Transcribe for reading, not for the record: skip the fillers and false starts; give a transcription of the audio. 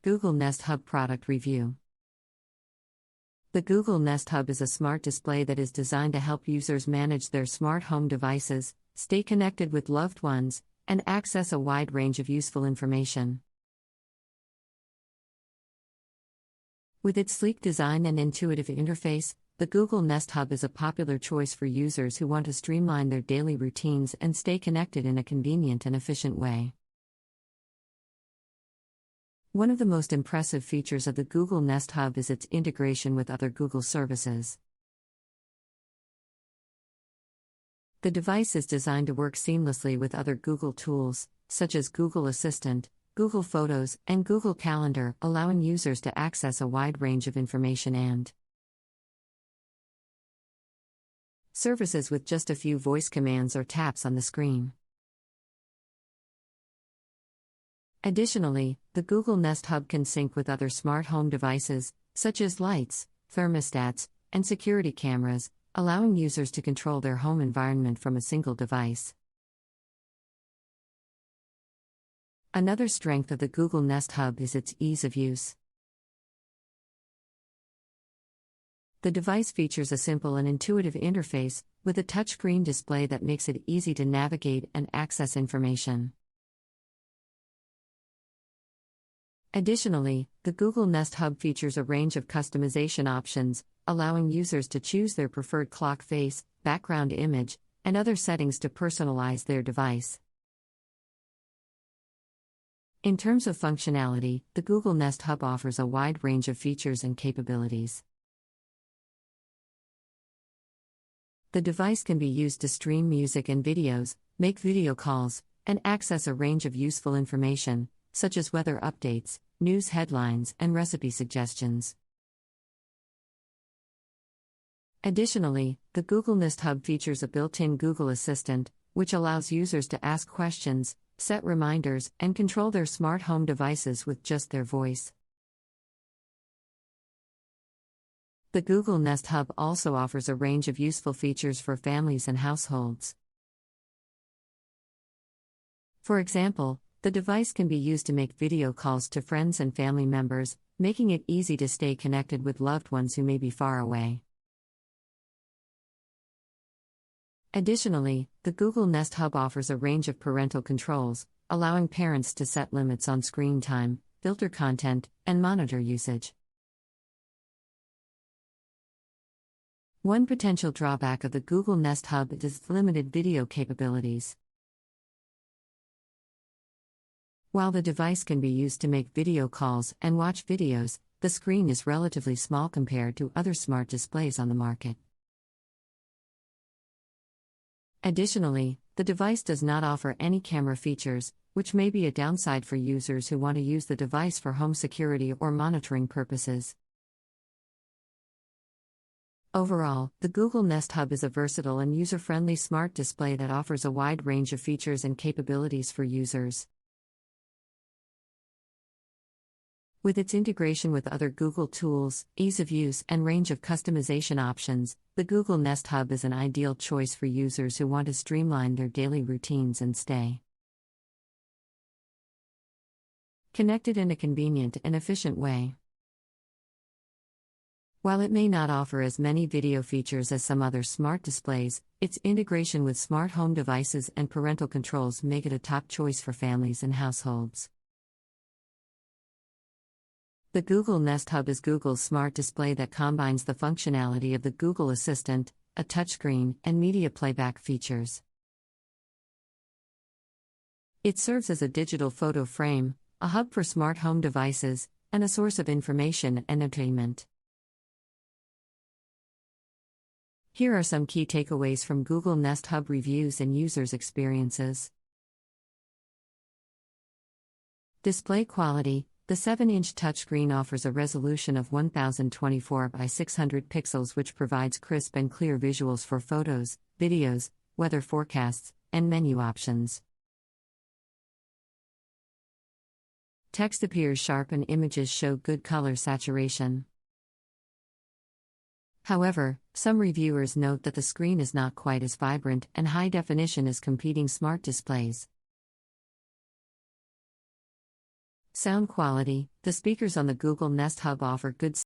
Google Nest Hub Product Review. The Google Nest Hub is a smart display that is designed to help users manage their smart home devices, stay connected with loved ones, and access a wide range of useful information. With its sleek design and intuitive interface, the Google Nest Hub is a popular choice for users who want to streamline their daily routines and stay connected in a convenient and efficient way. One of the most impressive features of the Google Nest Hub is its integration with other Google services. The device is designed to work seamlessly with other Google tools, such as Google Assistant, Google Photos, and Google Calendar, allowing users to access a wide range of information and services with just a few voice commands or taps on the screen. Additionally, the Google Nest Hub can sync with other smart home devices, such as lights, thermostats, and security cameras, allowing users to control their home environment from a single device. Another strength of the Google Nest Hub is its ease of use. The device features a simple and intuitive interface, with a touchscreen display that makes it easy to navigate and access information. Additionally, the Google Nest Hub features a range of customization options, allowing users to choose their preferred clock face, background image, and other settings to personalize their device. In terms of functionality, the Google Nest Hub offers a wide range of features and capabilities. The device can be used to stream music and videos, make video calls, and access a range of useful information, such as weather updates, news headlines, and recipe suggestions. Additionally, the Google Nest Hub features a built-in Google Assistant, which allows users to ask questions, set reminders, and control their smart home devices with just their voice. The Google Nest Hub also offers a range of useful features for families and households. For example, the device can be used to make video calls to friends and family members, making it easy to stay connected with loved ones who may be far away. Additionally, the Google Nest Hub offers a range of parental controls, allowing parents to set limits on screen time, filter content, and monitor usage. One potential drawback of the Google Nest Hub is its limited video capabilities. While the device can be used to make video calls and watch videos, the screen is relatively small compared to other smart displays on the market. Additionally, the device does not offer any camera features, which may be a downside for users who want to use the device for home security or monitoring purposes. Overall, the Google Nest Hub is a versatile and user-friendly smart display that offers a wide range of features and capabilities for users. With its integration with other Google tools, ease of use, and range of customization options, the Google Nest Hub is an ideal choice for users who want to streamline their daily routines and stay connected in a convenient and efficient way. While it may not offer as many video features as some other smart displays, its integration with smart home devices and parental controls make it a top choice for families and households. The Google Nest Hub is Google's smart display that combines the functionality of the Google Assistant, a touchscreen, and media playback features. It serves as a digital photo frame, a hub for smart home devices, and a source of information and entertainment. Here are some key takeaways from Google Nest Hub reviews and users' experiences. Display quality. The 7-inch touchscreen offers a resolution of 1024 by 600 pixels, which provides crisp and clear visuals for photos, videos, weather forecasts, and menu options. Text appears sharp and images show good color saturation. However, some reviewers note that the screen is not quite as vibrant and high definition as competing smart displays. Sound quality. The speakers on the Google Nest Hub offer good